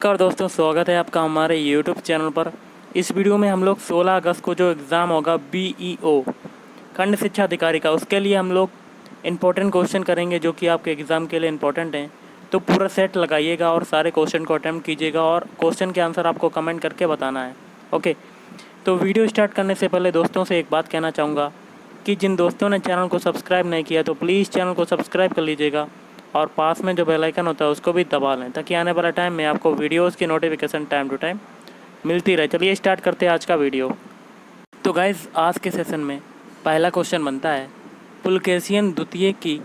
नमस्कार दोस्तों, स्वागत है आपका हमारे YouTube चैनल पर। इस वीडियो में हम लोग 16 अगस्त को जो एग्ज़ाम होगा BEO खंड शिक्षा अधिकारी का, उसके लिए हम लोग इम्पोर्टेंट क्वेश्चन करेंगे जो कि आपके एग्ज़ाम के लिए इम्पोर्टेंट हैं। तो पूरा सेट लगाइएगा और सारे क्वेश्चन को अटैम्प्ट कीजिएगा और क्वेश्चन के आंसर आपको कमेंट करके बताना है। ओके, तो वीडियो स्टार्ट करने से पहले दोस्तों से एक बात कहना चाहूँगा कि जिन दोस्तों ने चैनल को सब्सक्राइब नहीं किया तो प्लीज़ चैनल को सब्सक्राइब कर लीजिएगा और पास में जो बेल आइकन होता है उसको भी दबा लें ताकि आने वाला टाइम में आपको वीडियोस की नोटिफिकेशन टाइम टू टाइम मिलती रहे। चलिए स्टार्ट करते हैं आज का वीडियो। तो गाइज़, आज के सेशन में पहला क्वेश्चन बनता है, पुलकेशियन द्वितीय की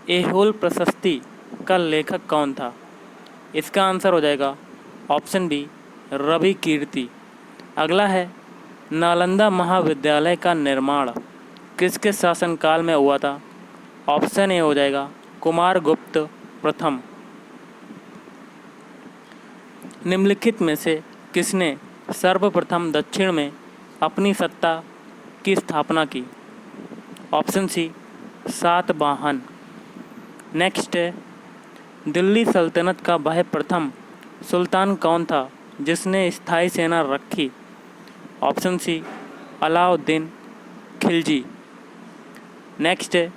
ऐहोल प्रशस्ति का लेखक कौन था? इसका आंसर हो जाएगा ऑप्शन बी, रवि कीर्ति। अगला है, नालंदा महाविद्यालय का निर्माण किसके शासनकाल में हुआ था? ऑप्शन ए हो जाएगा कुमारगुप्त प्रथम। निम्नलिखित में से किसने सर्वप्रथम दक्षिण में अपनी सत्ता की स्थापना की? Option C, Satavahana. नेक्स्ट है, दिल्ली सल्तनत का वह प्रथम सुल्तान कौन था जिसने स्थायी सेना रखी? Option C, Alauddin Khilji. Next है,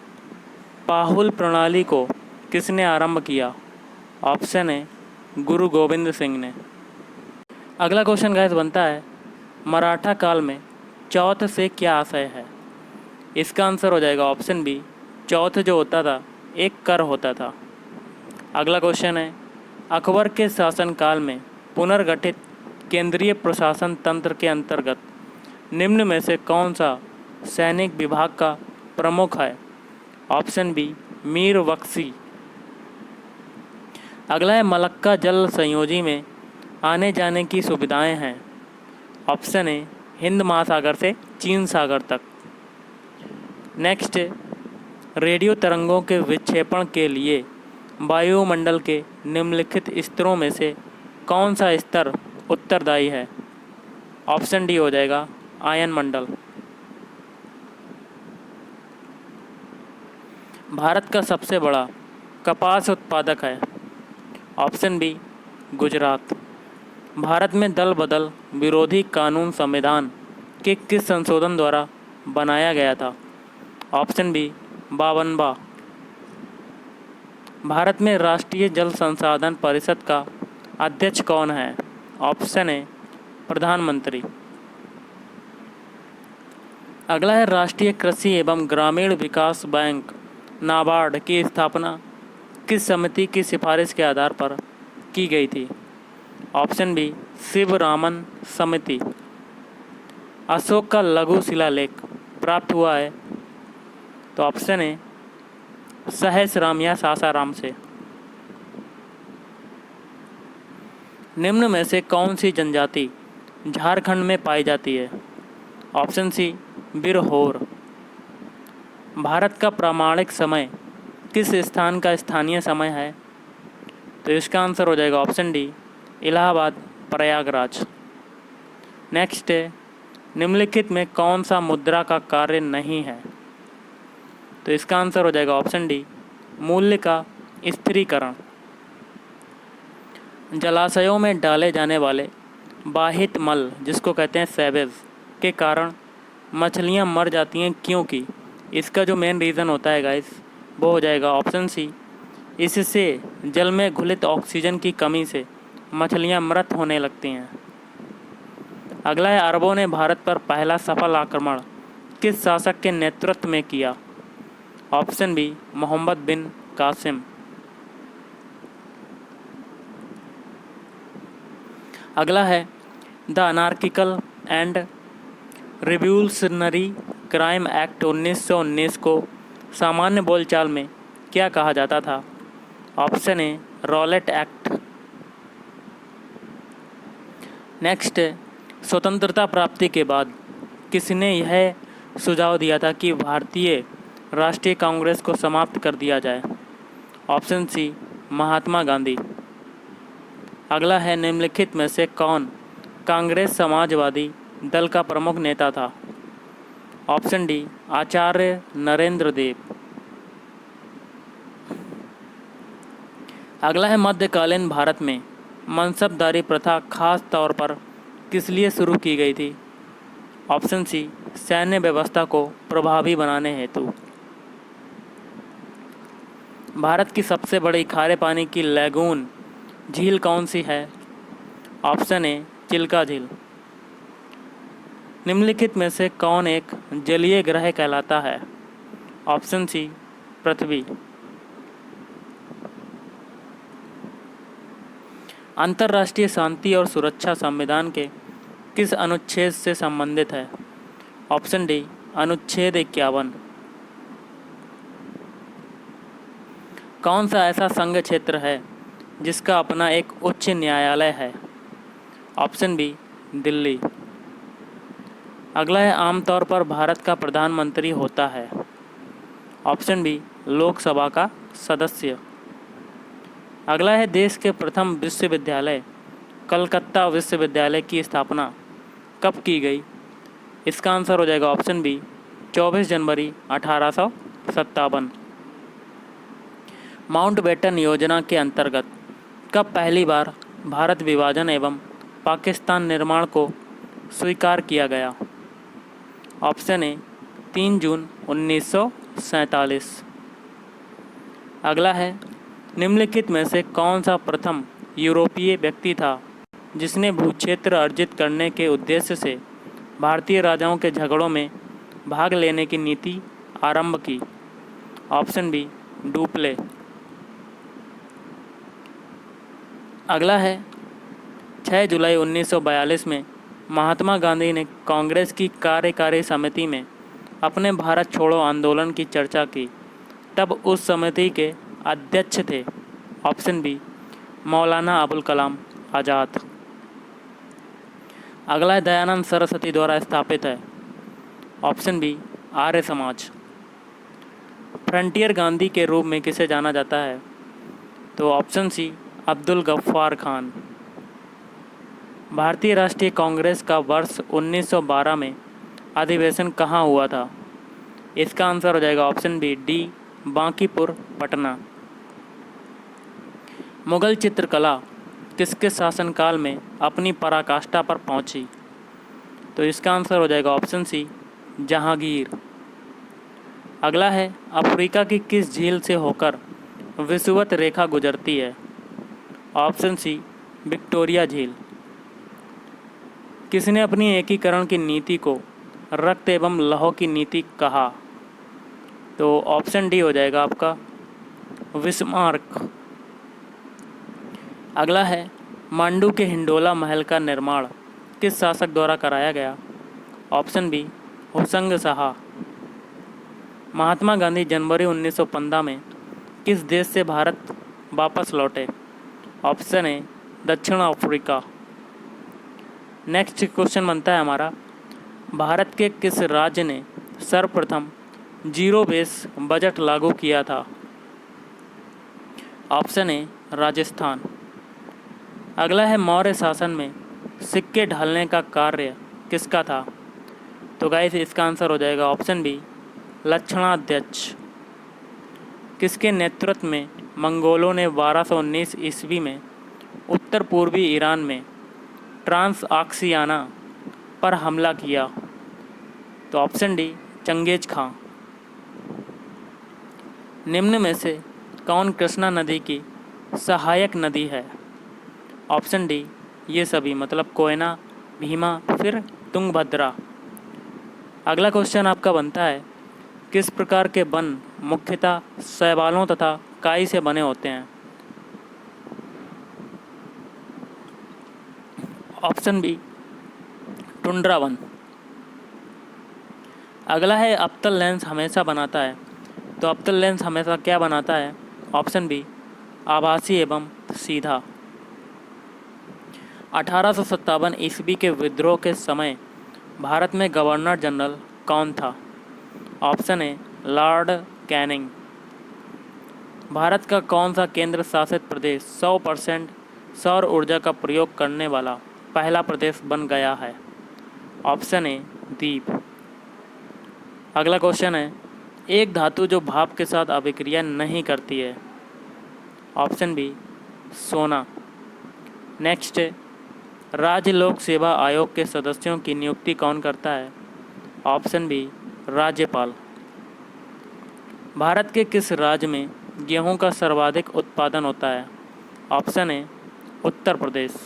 पाहुल प्रणाली को किसने आरंभ किया? ऑप्शन है गुरु गोविंद सिंह ने। अगला क्वेश्चन गाइस बनता है, मराठा काल में चौथ से क्या आशय है? इसका आंसर हो जाएगा ऑप्शन बी, चौथ जो होता था एक कर होता था। अगला क्वेश्चन है, अकबर के शासनकाल में पुनर्गठित केंद्रीय प्रशासन तंत्र के अंतर्गत निम्न में से कौन सा सैनिक विभाग का प्रमुख है? Option B, Mir Bakshi. अगला है, मलक्का जल संयोजी में आने जाने की सुविधाएं हैं। ऑप्शन ए, हिंद महासागर से चीन सागर तक। नेक्स्ट, रेडियो तरंगों के विक्षेपण के लिए वायुमंडल के निम्नलिखित स्तरों में से कौन सा स्तर उत्तरदायी है? ऑप्शन डी हो जाएगा आयन मंडल। भारत का सबसे बड़ा कपास उत्पादक है? Option B, Gujarat. भारत में दल बदल विरोधी कानून संविधान के किस संशोधन द्वारा बनाया गया था? Option B, 52वां। भारत में राष्ट्रीय जल संसाधन परिषद का अध्यक्ष कौन है? ऑप्शन ए, प्रधानमंत्री। अगला है, राष्ट्रीय कृषि एवं ग्रामीण विकास बैंक नाबार्ड की स्थापना किस समिति की सिफारिश के आधार पर की गई थी? ऑप्शन बी, शिवरामन समिति। अशोक का लघु शिलालेख प्राप्त हुआ है? तो ऑप्शन ए, सहसराम या सासाराम से। निम्न में से कौन सी जनजाति झारखंड में पाई जाती है? ऑप्शन सी, बिरहोर। भारत का प्रामाणिक समय किस स्थान का स्थानीय समय है? तो इसका आंसर हो जाएगा option D, Allahabad Prayagraj. Next है, निम्नलिखित में कौन सा मुद्रा का कार्य नहीं है? तो इसका आंसर हो जाएगा ऑप्शन डी, मूल्य का स्थिरीकरण। जलाशयों में डाले जाने वाले बाहित मल, जिसको कहते हैं सेवेज, के कारण मछलियां मर जाती हैं, क्योंकि इसका जो मेन रीज़न होता है गाइस वो हो जाएगा ऑप्शन सी, इससे जल में घुलित ऑक्सीजन की कमी से मछलियां मृत होने लगती हैं। अगला है, अरबों ने भारत पर पहला सफल आक्रमण किस शासक के नेतृत्व में किया? ऑप्शन बी, मोहम्मद बिन कासिम। अगला है, the anarchical and revolutionary crime act 1919 को सामान्य बोलचाल में क्या कहा जाता था? Option A, Rowlatt act. Next, स्वतंत्रता प्राप्ति के बाद किसने यह सुझाव दिया था कि भारतीय राष्ट्रीय कांग्रेस को समाप्त कर दिया जाए? Option C, Mahatma Gandhi. अगला है, निम्नलिखित में से कौन कांग्रेस समाजवादी दल का प्रमुख नेता था? ऑप्शन डी, आचार्य नरेंद्र देव। अगला है, मध्यकालीन भारत में मनसबदारी प्रथा खास तौर पर किस लिए शुरू की गई थी? ऑप्शन सी, सैन्य व्यवस्था को प्रभावी बनाने हेतु। भारत की सबसे बड़ी खारे पानी की लैगून झील कौन सी है? ऑप्शन ए, चिल्का झील। निम्नलिखित में से कौन एक जलीय ग्रह कहलाता है? ऑप्शन सी, पृथ्वी। अंतर्राष्ट्रीय शांति और सुरक्षा संविधान के किस अनुच्छेद से संबंधित है? ऑप्शन डी, अनुच्छेद 51। कौन सा ऐसा संघ क्षेत्र है जिसका अपना एक उच्च न्यायालय है? Option B, Delhi. अगला है, आमतौर पर भारत का प्रधानमंत्री होता है। ऑप्शन बी, लोकसभा का सदस्य। अगला है, देश के प्रथम विश्वविद्यालय कलकत्ता विश्वविद्यालय की स्थापना कब की गई? इसका आंसर हो जाएगा ऑप्शन बी, 24 जनवरी 1857। माउंटबेटन योजना के अंतर्गत कब पहली बार भारत विभाजन एवं पाकिस्तान निर्माण को स्वीकार किया गया? ऑप्शन ए, 3 जून 1947। अगला है, निम्नलिखित में से कौन सा प्रथम यूरोपीय व्यक्ति था जिसने भूक्षेत्र अर्जित करने के उद्देश्य से भारतीय राजाओं के झगड़ों में भाग लेने की नीति आरंभ की? Option B, Dupleix. अगला है, 6 जुलाई 1942 में महात्मा गांधी ने कांग्रेस की कार्यकारी समिति में अपने भारत छोड़ो आंदोलन की चर्चा की, तब उस समिति के अध्यक्ष थे? Option B, Maulana Abul Kalam Azad. अगला है, दयानंद सरस्वती द्वारा स्थापित है? Option B, Arya Samaj. Frontier Gandhi के रूप में किसे जाना जाता है? तो ऑप्शन सी, अब्दुल गफ्फार खान। भारतीय राष्ट्रीय कांग्रेस का वर्ष 1912 में अधिवेशन कहाँ हुआ था? इसका आंसर हो जाएगा option B, D, Bankipur, Patna. Mughal चित्रकला किसके शासनकाल में अपनी पराकाष्ठा पर पहुंची? तो इसका आंसर हो जाएगा ऑप्शन सी, जहांगीर। अगला है, अफ्रीका की किस झील से होकर विषुवत रेखा गुजरती है? ऑप्शन सी, विक्टोरिया झील। किसने अपनी एकीकरण की नीति को रक्त एवं लौह की नीति कहा? तो ऑप्शन डी हो जाएगा आपका, बिस्मार्क। अगला है, मांडू के हिंडोला महल का निर्माण किस शासक द्वारा कराया गया? Option B, Hushang Shah. महात्मा गांधी जनवरी 1915 में किस देश से भारत वापस लौटे? ऑप्शन ए, दक्षिण अफ्रीका। नेक्स्ट क्वेश्चन बनता है हमारा, भारत के किस राज्य ने सर्वप्रथम जीरो बेस बजट लागू किया था? Option A, Rajasthan. अगला है, मौर्य शासन में सिक्के ढालने का कार्य किसका था? तो गाइस इसका आंसर हो जाएगा ऑप्शन बी, लक्षणाध्यक्ष। किसके नेतृत्व में मंगोलों ने 1219 ईस्वी में उत्तर पूर्वी ईरान में ट्रांसआक्सियाना पर हमला किया? तो ऑप्शन डी, चंगेज खां। निम्न में से कौन कृष्णा नदी की सहायक नदी है? ऑप्शन डी, ये सभी, मतलब कोयना, भीमा, फिर तुंगभद्रा। अगला क्वेश्चन आपका बनता है, किस प्रकार के वन मुख्यतः शैवालों तथा काई से बने होते हैं? ऑप्शन बी, टुंड्रा वन। अगला है, अवतल लेंस हमेशा बनाता है? तो अवतल लेंस हमेशा क्या बनाता है? ऑप्शन बी, आभासी एवं सीधा। 1857 ईस्वी के विद्रोह के समय भारत में गवर्नर जनरल कौन था? Option A, Lord Canning. Bharat का कौन सा केंद्र शासित प्रदेश 100% सौर ऊर्जा का प्रयोग करने वाला पहला प्रदेश बन गया है? ऑप्शन ए, द्वीप। अगला क्वेश्चन है, एक धातु जो भाप के साथ अभिक्रिया नहीं करती है? ऑप्शन बी, सोना। नेक्स्ट है, राज्य लोक सेवा आयोग के सदस्यों की नियुक्ति कौन करता है? ऑप्शन बी, राज्यपाल। भारत के किस राज्य में गेहूं का सर्वाधिक उत्पादन होता है? Option A, Uttar Pradesh.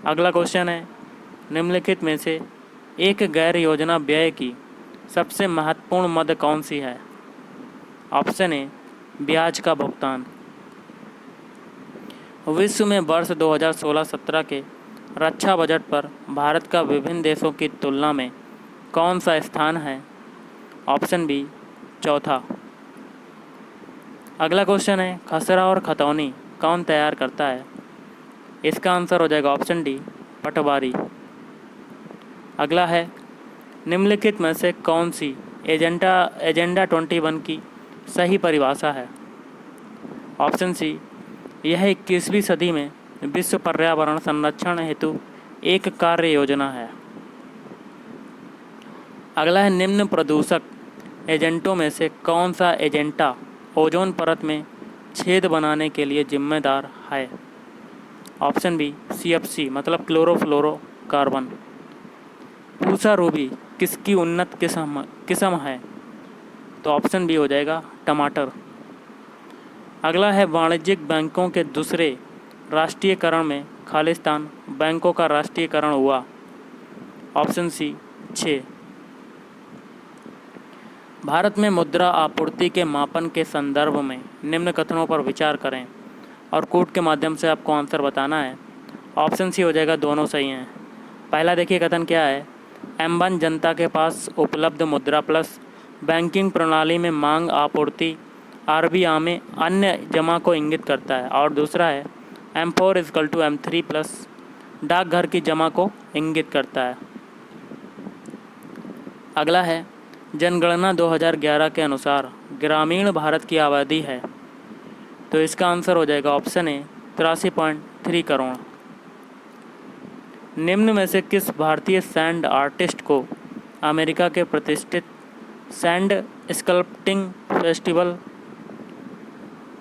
अगला क्वेश्चन है, निम्नलिखित में से एक गैर योजना व्यय की सबसे महत्वपूर्ण मद कौन सी है? ऑप्शन ए, ब्याज का भुगतान। विश्व में वर्ष 2016-17 के रक्षा बजट पर भारत का विभिन्न देशों की तुलना में कौन सा स्थान है? ऑप्शन बी, चौथा। अगला क्वेश्चन है, खसरा और खतौनी कौन तैयार करता है? इसका आंसर हो जाएगा ऑप्शन डी, पटवारी। अगला है, निम्नलिखित में से कौन सी एजेंडा 21 की सही परिभाषा है? ऑप्शन सी, यह 21वीं सदी में विश्व पर्यावरण संरक्षण हेतु एक कार्य योजना है। अगला है, निम्न प्रदूषक एजेंटों में से कौन सा एजेंटा ओजोन परत में छेद बनाने के लिए जिम्मेदार है? ऑप्शन बी, CFC मतलब क्लोरोफ्लोरोकार्बन। पूसा रूबी किसकी उन्नत किस्म है? तो ऑप्शन बी हो जाएगा टमाटर। अगला है, वाणिज्यिक बैंकों के दूसरे राष्ट्रीयकरण में खालिस्तान बैंकों का राष्ट्रीयकरण हुआ? Option C, 6। भारत में मुद्रा आपूर्ति के मापन के संदर्भ में निम्न कथनों पर विचार करें और कोड के माध्यम से आपको आंसर बताना है। ऑप्शन सी हो जाएगा, दोनों सही हैं। पहला देखिए कथन क्या है, M1 जनता के पास उपलब्ध मुद्रा प्लस बैंकिंग प्रणाली में मांग आपूर्ति RBI में अन्य जमा को इंगित करता है। और दूसरा है, M4 = M3 प्लस डाकघर की जमा को इंगित करता है। अगला है, जनगणना 2011 के अनुसार ग्रामीण भारत की आबादी है? तो इसका आंसर हो जाएगा ऑप्शन ए, 83.3 करोड़। निम्न में से किस भारतीय सैंड आर्टिस्ट को अमेरिका के प्रतिष्ठित सैंड स्कल्पटिंग फेस्टिवल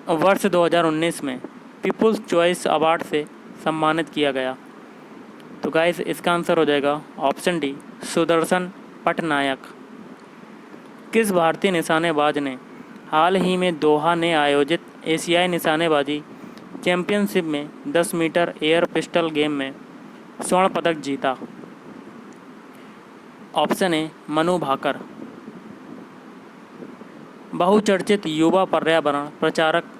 वर्ष 2019 में पीपुल्स चॉइस अवार्ड से सम्मानित किया गया? तो गाइस इसका आंसर हो जाएगा ऑप्शन डी, सुदर्शन पटनायक। किस भारतीय निशानेबाज ने हाल ही में दोहा ने आयोजित एशियाई निशानेबाजी चैंपियनशिप में 10 मीटर एयर पिस्टल गेम में स्वर्ण पदक जीता? Option A, Manu Bhaker. बहुचर्चित युवा पर्यावरण प्रचारक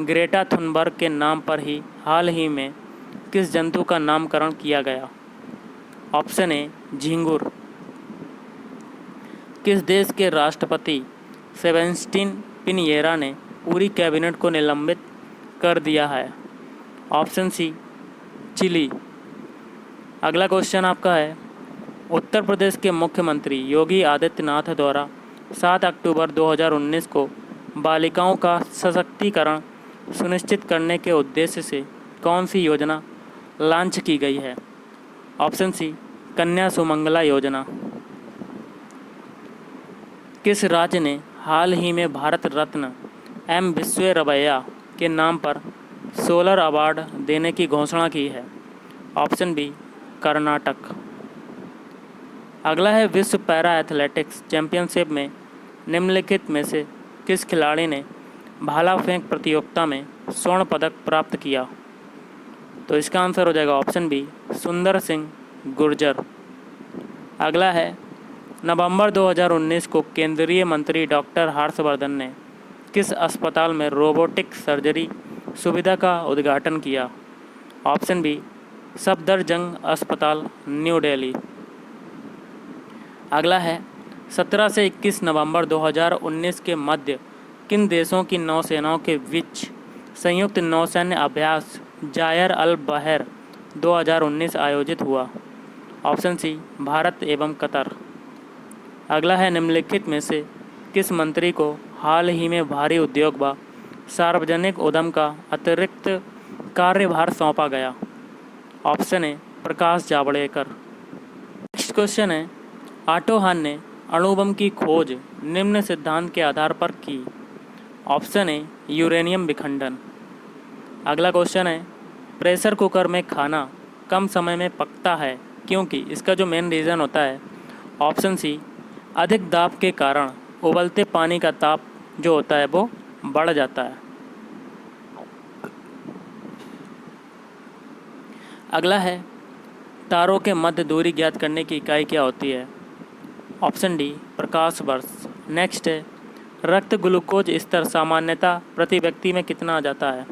ग्रेटा थुनबर्ग के नाम पर ही हाल ही में किस जंतु का नामकरण किया गया? ऑप्शन ए, झींगुर। किस देश के राष्ट्रपति सेबेस्टियन पिनिएरा ने पूरी कैबिनेट को निलंबित कर दिया है? Option C, Chile. अगला क्वेश्चन आपका है, उत्तर प्रदेश के मुख्यमंत्री योगी आदित्यनाथ द्वारा 7 अक्टूबर 2019 को बालिकाओं का सशक्तिकरण सुनिश्चित करने के उद्देश्य से कौन सी योजना लॉन्च की गई है? ऑप्शन सी, कन्या सुमंगला योजना। किस राज्य ने हाल ही में भारत रत्न M विश्वेश्वरैया के नाम पर सोलर अवार्ड देने की घोषणा की है? Option B, Karnataka. अगला है, विश्व पैरा एथलेटिक्स चैंपियनशिप में निम्नलिखित में से किस खिलाड़ी ने भाला फेंक प्रतियोगिता में स्वर्ण पदक प्राप्त किया? तो इसका आंसर हो जाएगा ऑप्शन बी, सुंदर सिंह गुर्जर। अगला है, नवंबर 2019 को केंद्रीय मंत्री डॉक्टर हर्षवर्धन ने किस अस्पताल में रोबोटिक सर्जरी सुविधा का उद्घाटन किया? ऑप्शन बी, सफदरजंग अस्पताल, न्यू दिल्ली। अगला है, 17 से 21 नवंबर 2019 के मध्य किन देशों की नौसेनाओं के बीच संयुक्त नौसैन्य अभ्यास जायर अल बहर 2019 आयोजित हुआ? ऑप्शन सी, भारत एवं कतर। अगला है, निम्नलिखित में से किस मंत्री को हाल ही में भारी उद्योग व सार्वजनिक उद्यम का अतिरिक्त कार्यभार सौंपा गया? Option A, Prakash Javadekar. Next question है, ऑटो हन ने अणुबम की खोज निम्न सिद्धांत के आधार पर की? ऑप्शन ए, यूरेनियम विखंडन। अगला क्वेश्चन है, प्रेशर कुकर में खाना कम समय में पकता है क्योंकि इसका जो मेन रीज़न होता है ऑप्शन सी, अधिक दाब के कारण उबलते पानी का ताप जो होता है वो बढ़ जाता है। अगला है, तारों के मध्य दूरी ज्ञात करने की इकाई क्या होती है? ऑप्शन डी, प्रकाश वर्ष। नेक्स्ट है, रक्त ग्लूकोज स्तर सामान्यतः प्रति व्यक्ति में कितना आ जाता है?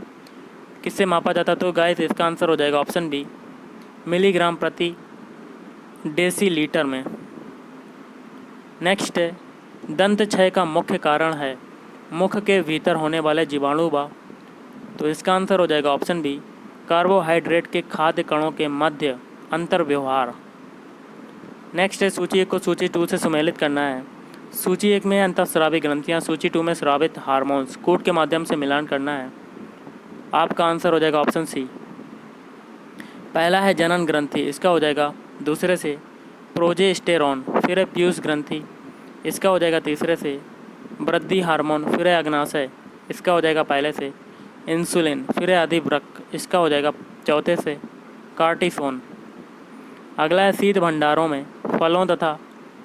किससे मापा जाता है? तो गाइस इसका आंसर हो जाएगा ऑप्शन बी, मिलीग्राम प्रति डेसीलीटर में। नेक्स्ट है, दंत क्षय का मुख्य कारण है मुख के भीतर होने वाले जीवाणु व, तो इसका आंसर हो जाएगा ऑप्शन बी, कार्बोहाइड्रेट के खाद्य कणों के मध्य अंतर व्यवहार। नेक्स्ट है, सूची 1 को सूची 2 से सम्मिलित करना है। सूची 1 में अंतःस्रावी ग्रंथियाँ, सूची 2 में स्रावित हार्मोन्स, कूट के माध्यम से मिलान करना है। आपका आंसर हो जाएगा ऑप्शन सी। पहला है जनन ग्रंथि, इसका हो जाएगा दूसरे से प्रोजेस्टेरॉन, फिर है पीयूष ग्रंथि, इसका हो जाएगा तीसरे से वृद्धि हार्मोन, फिर है अग्नाशय, इसका हो जाएगा पहले से इंसुलिन, फिर है अधिवृक्क, इसका हो जाएगा चौथे से कार्टिसोन। अगला है शीत भंडारों में फलों तथा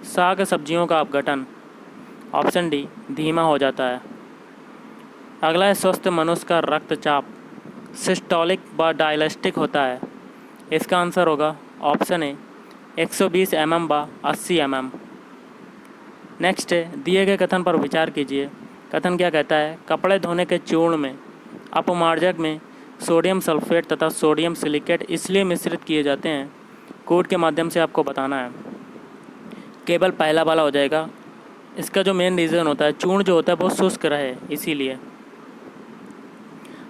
साग सब्जियों का अपघटन, ऑप्शन डी, धीमा हो जाता है। अगला है स्वस्थ मनुष्य का रक्तचाप सिस्टोलिक व डायलिस्टिक होता है, इसका आंसर होगा ऑप्शन ए, 120 mm व 80 mm। नेक्स्ट है, दिए गए कथन पर विचार कीजिए। कथन क्या कहता है? कपड़े धोने के चूर्ण में अपमार्जक में सोडियम सल्फेट तथा सोडियम सिलिकेट इसलिए मिश्रित किए जाते हैं, कोड के माध्यम से आपको बताना है। केवल पहला वाला हो जाएगा। इसका जो मेन रीज़न होता है, चूर्ण जो होता है वो शुष्क रहे इसीलिए।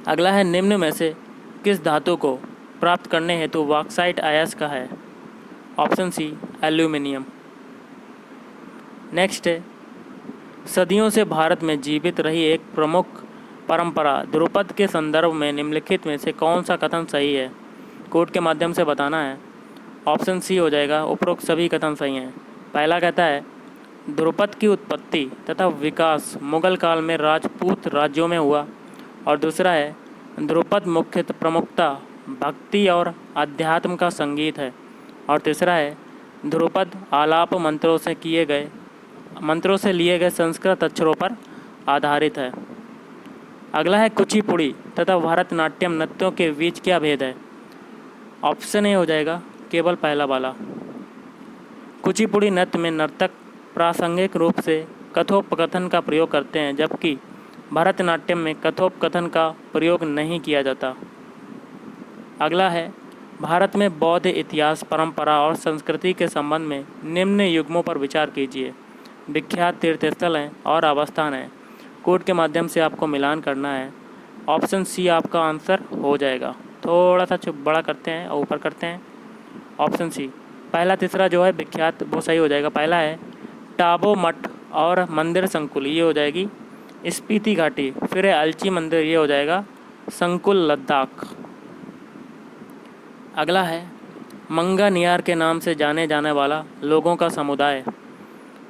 अगला है, निम्न में से किस धातु को प्राप्त करने हेतु बॉक्साइट अयस्क है? ऑप्शन सी, एल्यूमिनियम। नेक्स्ट है, सदियों से भारत में जीवित रही एक प्रमुख परंपरा ध्रुपद के संदर्भ में निम्नलिखित में से कौन सा कथन सही है? कोड के माध्यम से बताना है। ऑप्शन सी हो जाएगा, उपरोक्त सभी कथन सही हैं। पहला कहता है, ध्रुपद की उत्पत्ति तथा विकास मुगल काल में राजपूत राज्यों में हुआ। और दूसरा है, ध्रुपद मुख्यतः प्रमुखता भक्ति और अध्यात्म का संगीत है। और तीसरा है, ध्रुपद आलाप मंत्रों से लिए गए संस्कृत अक्षरों पर आधारित है। अगला है, कुचिपुड़ी तथा भरतनाट्यम नृत्यों के बीच क्या भेद है? ऑप्शन ए हो जाएगा, केवल पहला वाला। कुचिपुड़ी नृत्य में नर्तक प्रासंगिक रूप से कथोपकथन का प्रयोग करते हैं, जबकि भरतनाट्यम में कथोपकथन का प्रयोग नहीं किया जाता। अगला है, भारत में बौद्ध इतिहास, परंपरा और संस्कृति के संबंध में निम्न युग्मों पर विचार कीजिए। विख्यात तीर्थस्थल हैं और आवस्थान हैं, कोड के माध्यम से आपको मिलान करना है। ऑप्शन सी आपका आंसर हो जाएगा। थोड़ा सा बड़ा करते हैं और ऊपर करते हैं। ऑप्शन सी, पहला तीसरा जो है विख्यात वो सही हो जाएगा। पहला है टाबो मठ और मंदिर संकुल, ये हो जाएगी स्पीति घाटी। फिर है अलची मंदिर, ये हो जाएगा संकुल लद्दाख। अगला है, मंगानियार के नाम से जाने जाने वाला लोगों का समुदाय,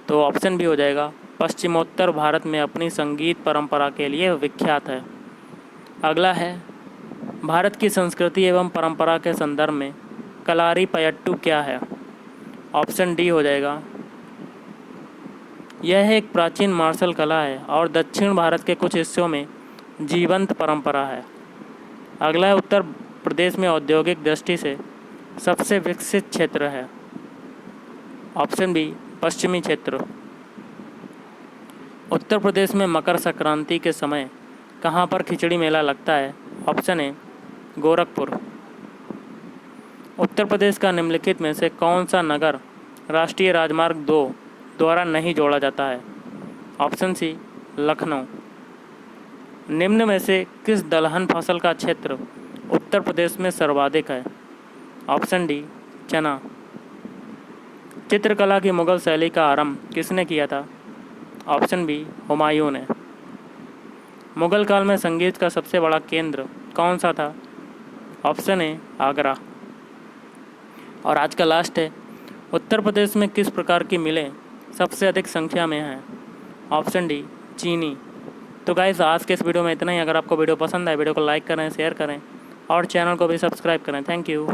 तो ऑप्शन भी हो जाएगा, पश्चिमोत्तर भारत में अपनी संगीत परंपरा के लिए विख्यात है। अगला है, भारत की संस्कृति एवं परंपरा के संदर्भ में कलारी पयट्टू क्या है? ऑप्शन डी हो जाएगा, यह एक प्राचीन मार्शल कला है और दक्षिण भारत के कुछ हिस्सों में जीवंत परंपरा है। अगला है, उत्तर प्रदेश में औद्योगिक दृष्टि से सबसे विकसित क्षेत्र है। ऑप्शन बी, पश्चिमी क्षेत्र। उत्तर प्रदेश में मकर संक्रांति के समय कहाँ पर खिचड़ी मेला लगता है? Option A, Gorakhpur. उत्तर प्रदेश का निम्नलिखित में से कौन सा नगर राष्ट्रीय राजमार्ग 2 द्वारा नहीं जोड़ा जाता है? Option C, Lucknow. निम्न में से किस दलहन फसल का क्षेत्र उत्तर प्रदेश में सर्वाधिक है? ऑप्शन डी, चना। चित्रकला की मुगल शैली का आरंभ किसने किया था? ऑप्शन बी, हुमायूं ने। मुगल काल में संगीत का सबसे बड़ा केंद्र कौन सा था? Option A, Agra. और आज का लास्ट है, उत्तर प्रदेश में किस प्रकार की मिलें सबसे अधिक संख्या में हैं? ऑप्शन डी, चीनी। तो गाइस आज के इस वीडियो में इतना ही। अगर आपको वीडियो पसंद आए वीडियो को लाइक करें, शेयर करें और चैनल को भी सब्सक्राइब करें। Thank you.